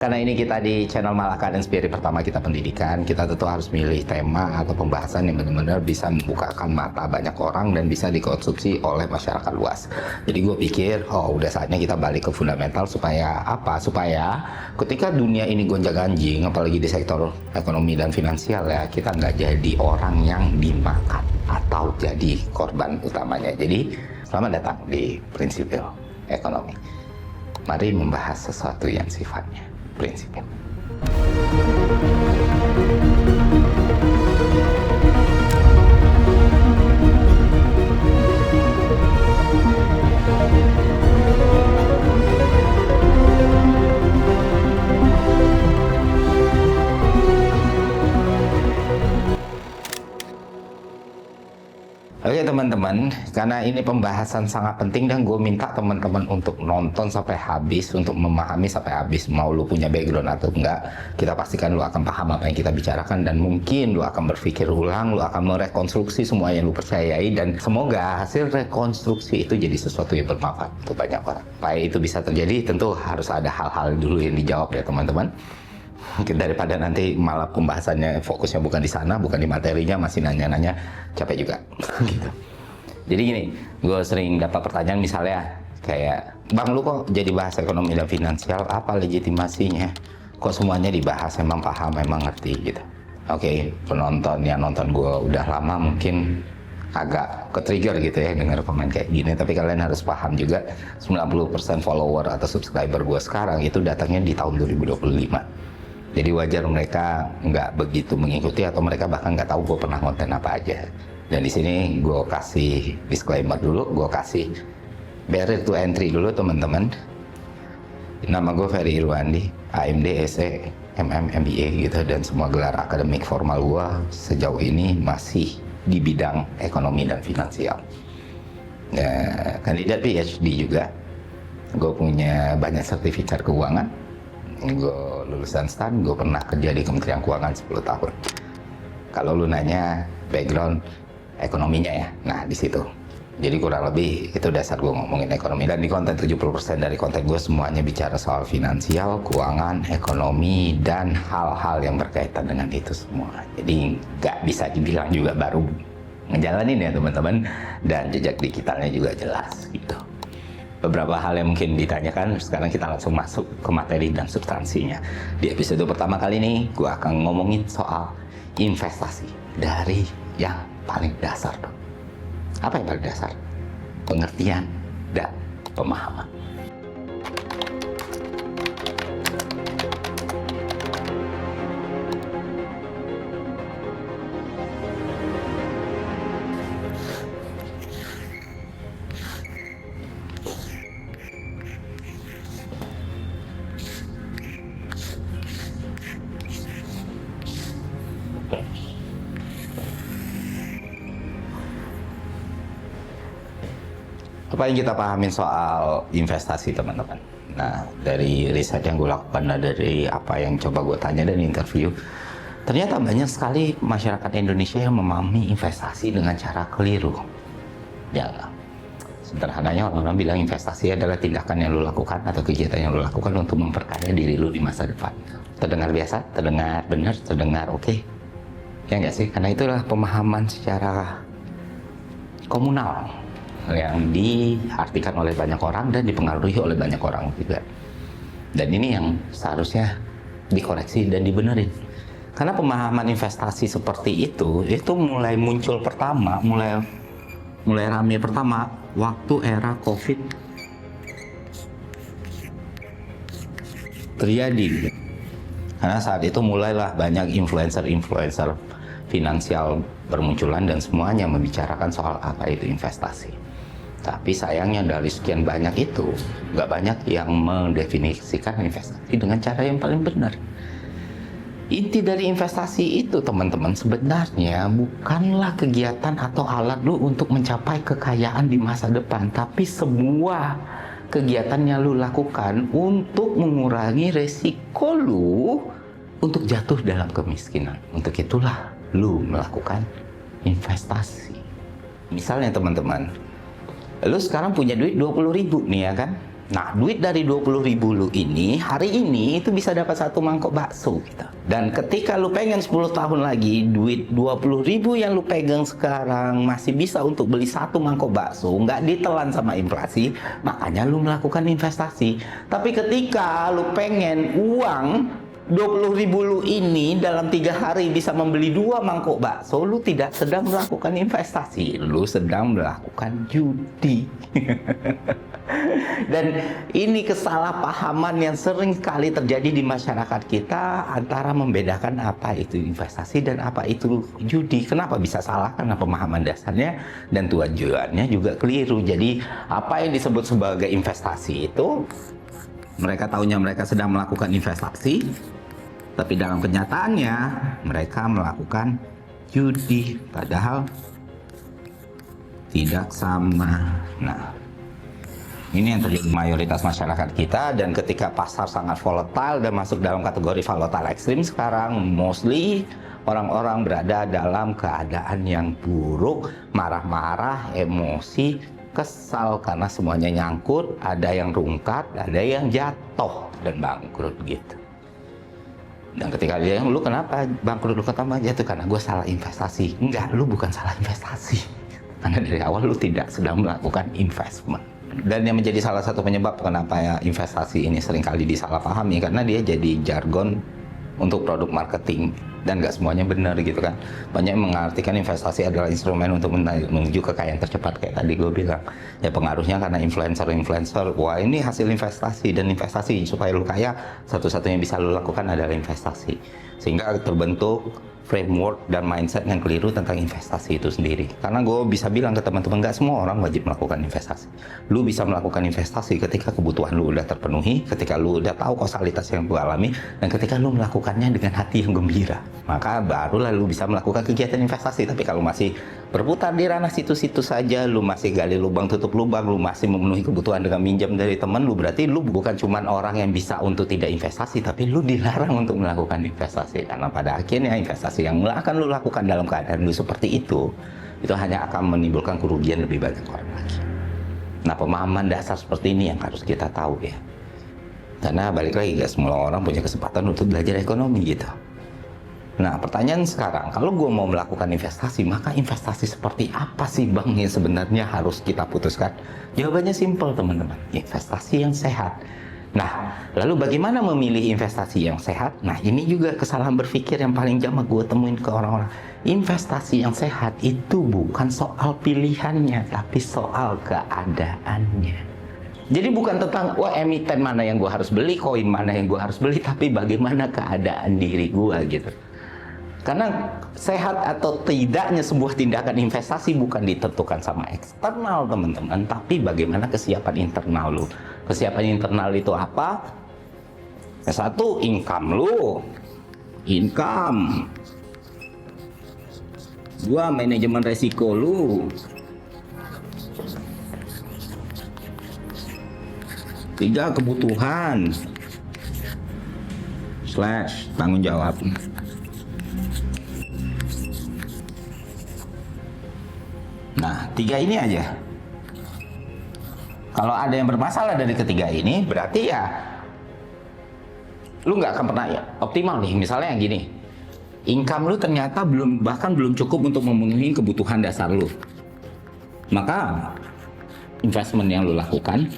Karena ini kita di channel Malaka dan Spirit pertama kita pendidikan, kita tentu harus milih tema atau pembahasan yang benar-benar bisa membukakan mata banyak orang dan bisa dikonsumsi oleh masyarakat luas. Jadi gue pikir, udah saatnya kita balik ke fundamental supaya apa? Supaya ketika dunia ini gonjang-ganjing, apalagi di sektor ekonomi dan finansial ya, kita nggak jadi orang yang dimakan atau jadi korban utamanya. Jadi selamat datang di Prinsipil Ekonomi. Mari membahas sesuatu yang sifatnya prinsipil. Oke teman-teman, karena ini pembahasan sangat penting dan gue minta teman-teman untuk nonton sampai habis, untuk memahami sampai habis. Mau lu punya background atau enggak, kita pastikan lu akan paham apa yang kita bicarakan dan mungkin lu akan berpikir ulang, lu akan merekonstruksi semua yang lu percayai dan semoga hasil rekonstruksi itu jadi sesuatu yang bermanfaat untuk banyak orang. Supaya itu bisa terjadi tentu harus ada hal-hal dulu yang dijawab ya teman-teman. Daripada nanti malah pembahasannya fokusnya bukan di sana, bukan di materinya, masih nanya-nanya, capek juga gitu. Jadi gini, gue sering dapat pertanyaan misalnya kayak, Bang lu kok jadi bahas ekonomi dan finansial, apa legitimasinya? Kok semuanya dibahas, emang paham, emang ngerti gitu. Oke, penonton yang nonton gue udah lama mungkin agak ke-trigger gitu ya dengar komen kayak gini, tapi kalian harus paham juga 90% follower atau subscriber gue sekarang itu datangnya di tahun 2025. Jadi wajar mereka nggak begitu mengikuti atau mereka bahkan nggak tahu gue pernah konten apa aja. Dan di sini gue kasih disclaimer dulu, gue kasih barrier to entry dulu teman-teman. Nama gue Ferry Irwandi, AMD, SE, MBA gitu, dan semua gelar akademik formal gue sejauh ini masih di bidang ekonomi dan finansial. Kandidat PhD juga, gue punya banyak sertifikat keuangan. Gue lulusan STAN, gue pernah kerja di Kementerian Keuangan 10 tahun. Kalau lu nanya background ekonominya ya, nah di situ. Jadi kurang lebih itu dasar gue ngomongin ekonomi. Dan di konten 70% dari konten gue semuanya bicara soal finansial, keuangan, ekonomi, dan hal-hal yang berkaitan dengan itu semua. Jadi nggak bisa dibilang juga baru ngejalanin ya teman-teman. Dan jejak digitalnya juga jelas gitu. Beberapa hal yang mungkin ditanyakan, sekarang kita langsung masuk ke materi dan substansinya. Di episode pertama kali ini, gue akan ngomongin soal investasi dari yang paling dasar. Apa yang paling dasar? Pengertian dan pemahaman. Apa yang kita pahamin soal investasi teman-teman? Nah, dari riset yang gue lakukan dan dari apa yang coba gue tanya dan interview, ternyata banyak sekali masyarakat Indonesia yang memahami investasi dengan cara keliru. Ya, sederhananya orang-orang bilang investasi adalah tindakan yang lo lakukan atau kegiatan yang lo lakukan untuk memperkaya diri lo di masa depan. Terdengar biasa, terdengar benar, terdengar oke. Ya nggak sih? Karena itulah pemahaman secara komunal yang diartikan oleh banyak orang dan dipengaruhi oleh banyak orang juga. Dan ini yang seharusnya dikoreksi dan dibenerin. Karena pemahaman investasi seperti itu mulai muncul pertama, mulai rame pertama waktu era COVID terjadi. Karena saat itu mulailah banyak influencer finansial bermunculan dan semuanya membicarakan soal apa itu investasi. Tapi sayangnya dari sekian banyak itu, nggak banyak yang mendefinisikan investasi dengan cara yang paling benar. Inti dari investasi itu teman-teman sebenarnya bukanlah kegiatan atau alat lu untuk mencapai kekayaan di masa depan, tapi semua kegiatan yang lu lakukan untuk mengurangi resiko lu untuk jatuh dalam kemiskinan. Untuk itulah lu melakukan investasi. Misalnya teman-teman, lu sekarang punya duit 20.000 nih ya kan, Nah, duit dari 20.000 lu ini, hari ini itu bisa dapat 1 mangkok bakso gitu. Dan ketika lu pengen 10 tahun lagi, duit 20.000 yang lu pegang sekarang masih bisa untuk beli 1 mangkok bakso, nggak ditelan sama inflasi, makanya lu melakukan investasi. Tapi ketika lu pengen uang 20.000 lu ini dalam 3 hari bisa membeli 2 mangkok bakso, lu tidak sedang melakukan investasi, lu sedang melakukan judi. Dan ini kesalahpahaman yang sering kali terjadi di masyarakat kita antara membedakan apa itu investasi dan apa itu judi. Kenapa bisa salah? Karena pemahaman dasarnya dan tujuannya juga keliru. Jadi apa yang disebut sebagai investasi itu, mereka tahunya mereka sedang melakukan investasi, tapi dalam kenyataannya mereka melakukan judi, padahal tidak sama. Nah, ini yang terjadi mayoritas masyarakat kita, dan ketika pasar sangat volatile dan masuk dalam kategori volatile ekstrim sekarang, mostly orang-orang berada dalam keadaan yang buruk, marah-marah, emosi, kesal karena semuanya nyangkut, ada yang rungkat, ada yang jatuh dan bangkrut gitu. Dan ketika dia yang, lu kenapa bangkrut, lu kenapa jatuh? Karena gue salah investasi. Enggak, lu bukan salah investasi. Karena dari awal lu tidak sedang melakukan investment. Dan yang menjadi salah satu penyebab kenapa ya investasi ini seringkali disalahpahami, karena dia jadi jargon untuk produk marketing, dan nggak semuanya benar gitu kan. Banyak yang mengartikan investasi adalah instrumen untuk menuju kekayaan tercepat, kayak tadi gue bilang. Ya pengaruhnya karena influencer, wah ini hasil investasi, dan investasi supaya lu kaya, satu-satunya bisa lu lakukan adalah investasi. Sehingga terbentuk framework dan mindset yang keliru tentang investasi itu sendiri. Karena gue bisa bilang ke teman-teman, nggak semua orang wajib melakukan investasi. Lu bisa melakukan investasi ketika kebutuhan lu udah terpenuhi, ketika lu udah tahu kausalitas yang lu alami, dan ketika lu melakukannya dengan hati yang gembira. Maka barulah lu bisa melakukan kegiatan investasi. Tapi kalau masih berputar di ranah situ-situ saja, lu masih gali lubang tutup lubang, lu masih memenuhi kebutuhan dengan minjam dari teman lu, berarti lu bukan cuman orang yang bisa untuk tidak investasi, tapi lu dilarang untuk melakukan investasi. Karena pada akhirnya investasi yang akan lu lakukan dalam keadaan lu seperti itu hanya akan menimbulkan kerugian lebih banyak orang lagi. Nah, pemahaman dasar seperti ini yang harus kita tahu ya. Karena balik lagi, gak semua orang punya kesempatan untuk belajar ekonomi gitu. Nah, pertanyaan sekarang, kalau gue mau melakukan investasi, maka investasi seperti apa sih Bang yang sebenarnya harus kita putuskan? Jawabannya simpel teman-teman, investasi yang sehat. Nah, lalu bagaimana memilih investasi yang sehat? Nah, ini juga kesalahan berpikir yang paling jamak gue temuin ke orang-orang. Investasi yang sehat itu bukan soal pilihannya, tapi soal keadaannya. Jadi bukan tentang, wah emiten mana yang gue harus beli, koin mana yang gue harus beli, tapi bagaimana keadaan diri gue gitu. Karena sehat atau tidaknya sebuah tindakan investasi bukan ditentukan sama eksternal teman-teman, tapi bagaimana kesiapan internal lu. Kesiapan internal itu apa? Yang satu, income lu. Income. Dua, manajemen resiko lu. Tiga, kebutuhan / tanggung jawab. Nah, 3 ini aja. Kalau ada yang bermasalah dari ketiga ini, berarti ya lu nggak akan pernah ya optimal nih. Misalnya yang gini, income lu ternyata bahkan belum cukup untuk memenuhi kebutuhan dasar lu. Maka investment yang lu lakukan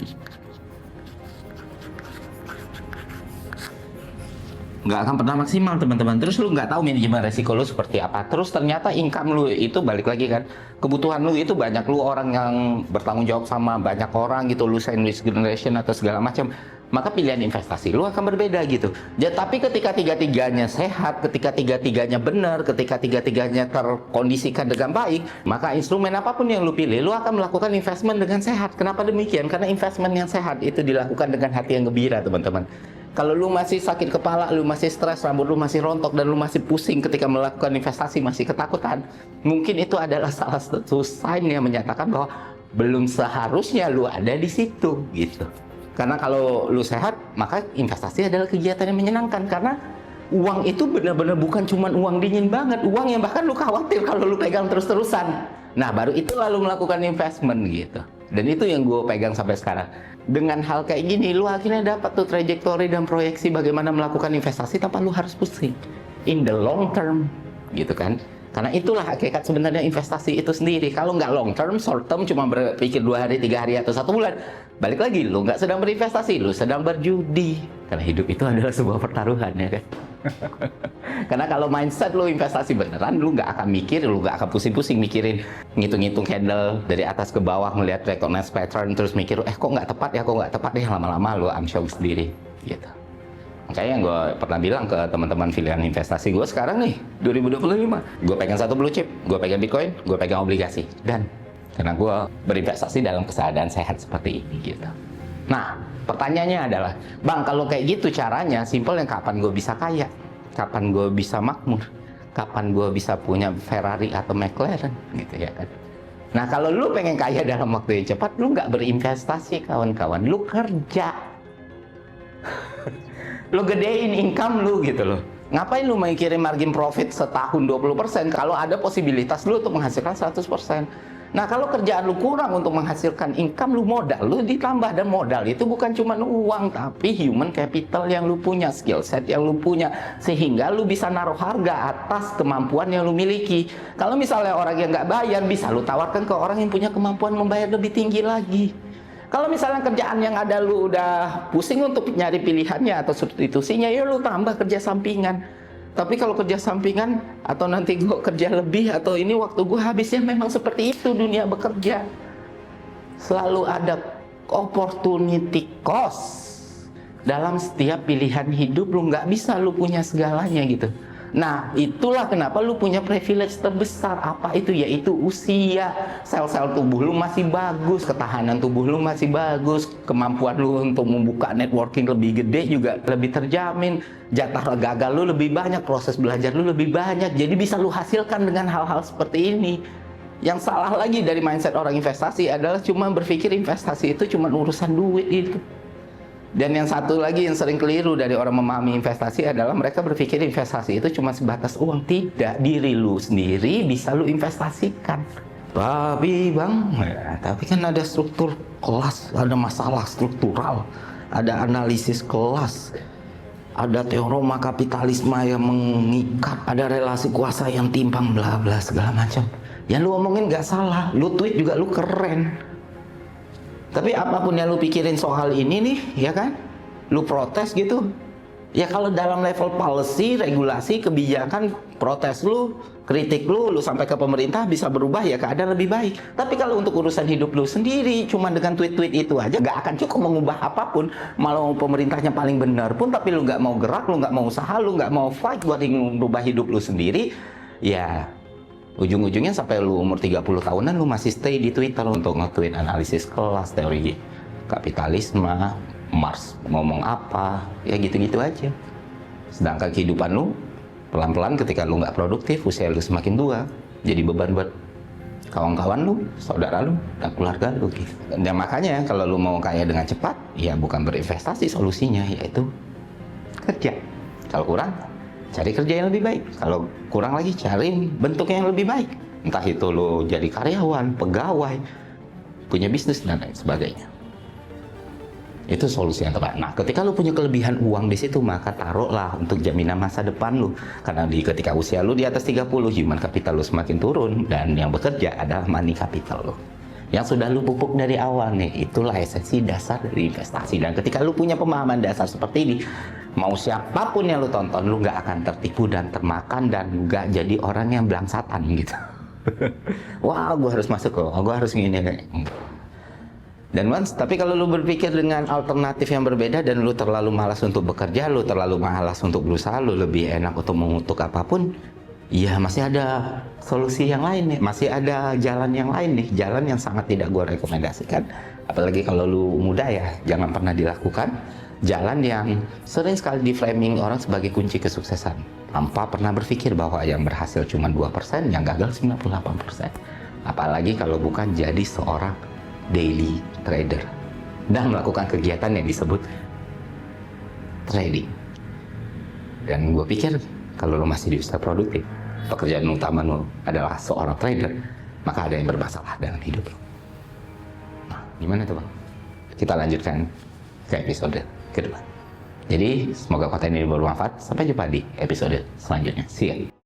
nggak akan pernah maksimal teman-teman. Terus lu nggak tahu manajemen resiko lu seperti apa. Terus ternyata income lu itu balik lagi kan, kebutuhan lu itu banyak, lu orang yang bertanggung jawab sama banyak orang gitu, lu sandwich generation atau segala macam, maka pilihan investasi lu akan berbeda gitu. Ya, tapi ketika tiga-tiganya sehat, ketika tiga-tiganya benar, ketika tiga-tiganya terkondisikan dengan baik, maka instrumen apapun yang lu pilih, lu akan melakukan investment dengan sehat. Kenapa demikian? Karena investment yang sehat itu dilakukan dengan hati yang gembira teman-teman. Kalau lu masih sakit kepala, lu masih stres, rambut lu masih rontok, dan lu masih pusing ketika melakukan investasi, masih ketakutan, mungkin itu adalah salah satu sign yang menyatakan bahwa belum seharusnya lu ada di situ gitu. Karena kalau lu sehat, maka investasi adalah kegiatan yang menyenangkan, karena uang itu benar-benar bukan cuma uang dingin banget, uang yang bahkan lu khawatir kalau lu pegang terus-terusan. Nah, baru itu lalu melakukan investment gitu. Dan itu yang gue pegang sampai sekarang. Dengan hal kayak gini, lu akhirnya dapat tuh trajektori dan proyeksi bagaimana melakukan investasi tanpa lu harus pusing. In the long term, gitu kan. Karena itulah hakikat sebenarnya investasi itu sendiri. Kalau nggak long term, short term cuma berpikir 2 hari, 3 hari, atau 1 bulan. Balik lagi, lu nggak sedang berinvestasi, lu sedang berjudi. Karena hidup itu adalah sebuah pertaruhan, ya kan. Karena kalau mindset lu investasi beneran, lu nggak akan mikir, lu nggak akan pusing-pusing mikirin ngitung-ngitung candle dari atas ke bawah, ngelihat recognize pattern, terus mikir, kok nggak tepat ya, lama-lama lu amsyong sendiri, gitu. Makanya yang gue pernah bilang ke teman-teman pilihan investasi gue sekarang nih, 2025, gue pegang satu blue chip, gue pegang Bitcoin, gue pegang obligasi, dan karena gue berinvestasi dalam keadaan sehat seperti ini, gitu. Nah, pertanyaannya adalah, Bang, kalau kayak gitu caranya, simpelnya kapan gue bisa kaya? Kapan gue bisa makmur? Kapan gue bisa punya Ferrari atau McLaren? Gitu ya kan. Nah, kalau lu pengen kaya dalam waktu yang cepat, lu nggak berinvestasi, kawan-kawan. Lu kerja. Lu gedein income lu, gitu loh. Ngapain lu mikirin margin profit setahun 20% kalau ada posibilitas lu untuk menghasilkan 100%? Nah, kalau kerjaan lu kurang untuk menghasilkan income, lu modal, lu ditambah, dan modal itu bukan cuma uang, tapi human capital yang lu punya, skill set yang lu punya, sehingga lu bisa naruh harga atas kemampuan yang lu miliki. Kalau misalnya orang yang nggak bayar, bisa lu tawarkan ke orang yang punya kemampuan membayar lebih tinggi lagi. Kalau misalnya kerjaan yang ada lu udah pusing untuk nyari pilihannya atau substitusinya, ya lu tambah kerja sampingan. Tapi kalau kerja sampingan atau nanti gue kerja lebih atau ini waktu gue habisnya, memang seperti itu dunia bekerja. Selalu ada opportunity cost dalam setiap pilihan hidup. Lu nggak bisa lu punya segalanya, gitu. Nah, itulah kenapa lu punya privilege terbesar. Apa itu? Yaitu usia. Sel-sel tubuh lu masih bagus, ketahanan tubuh lu masih bagus, kemampuan lu untuk membuka networking lebih gede juga lebih terjamin, jatah gagal lu lebih banyak, proses belajar lu lebih banyak. Jadi bisa lu hasilkan dengan hal-hal seperti ini. Yang salah lagi dari mindset orang investasi adalah cuma berpikir investasi itu cuma urusan duit itu. Dan yang satu lagi yang sering keliru dari orang memahami investasi adalah mereka berpikir investasi itu cuma sebatas uang. Tidak, diri lu sendiri bisa lu investasikan. Tapi Bang, tapi kan ada struktur kelas, ada masalah struktural, ada analisis kelas, ada teorema kapitalisme yang mengikat, ada relasi kuasa yang timpang, bla bla segala macam. Yang lu omongin nggak salah, lu tweet juga lu keren. Tapi apapun yang lu pikirin soal ini nih, ya kan, lu protes gitu. Ya kalau dalam level policy, regulasi, kebijakan, protes lu, kritik lu sampai ke pemerintah bisa berubah ya keadaan lebih baik. Tapi kalau untuk urusan hidup lu sendiri, cuma dengan tweet-tweet itu aja nggak akan cukup mengubah apapun. Malah pemerintahnya paling benar pun, tapi lu nggak mau gerak, lu nggak mau usaha, lu nggak mau fight buat mengubah hidup lu sendiri, ya ujung-ujungnya sampai lu umur 30 tahunan lu masih stay di Twitter untuk nge-tweet analisis kelas, teori kapitalisme, Marx ngomong apa, ya gitu-gitu aja. Sedangkan kehidupan lu pelan-pelan ketika lu nggak produktif, usia lu semakin tua, jadi beban buat kawan-kawan lu, saudara lu, dan keluarga lu gitu. Dan makanya kalau lu mau kaya dengan cepat, ya bukan berinvestasi solusinya, yaitu kerja. Kalau kurang, cari kerja yang lebih baik. Kalau kurang lagi, cari bentuk yang lebih baik. Entah itu lu jadi karyawan, pegawai, punya bisnis, dan lain sebagainya. Itu solusi yang tepat. Nah, ketika lu punya kelebihan uang di situ, maka taruhlah untuk jaminan masa depan lu. Karena ketika usia lu di atas 30, human capital lu semakin turun, dan yang bekerja adalah money capital lu. Yang sudah lu pupuk dari awal nih, itulah esensi dasar dari investasi. Dan ketika lu punya pemahaman dasar seperti ini, mau siapapun yang lu tonton, lu nggak akan tertipu dan termakan, dan nggak jadi orang yang blangsatan gitu. Wah, gue harus masuk loh, gue harus gini. Dan tapi kalau lu berpikir dengan alternatif yang berbeda, dan lu terlalu malas untuk bekerja, lu terlalu malas untuk berusaha, lu lebih enak untuk mengutuk apapun, ya masih ada solusi yang lain nih, masih ada jalan yang lain nih, jalan yang sangat tidak gue rekomendasikan. Apalagi kalau lu muda ya, jangan pernah dilakukan. Jalan yang sering sekali di framing orang sebagai kunci kesuksesan, tanpa pernah berpikir bahwa yang berhasil cuma 2%, yang gagal 98%. Apalagi kalau bukan jadi seorang daily trader dan melakukan kegiatan yang disebut trading. Dan gue pikir kalau lo masih di usia produktif, pekerjaan utama lo adalah seorang trader, maka ada yang bermasalah dalam hidup lo. Nah, gimana tuh Bang? kita lanjutkan ke episode kedua. Jadi semoga konten ini bermanfaat. Sampai jumpa di episode selanjutnya. See ya.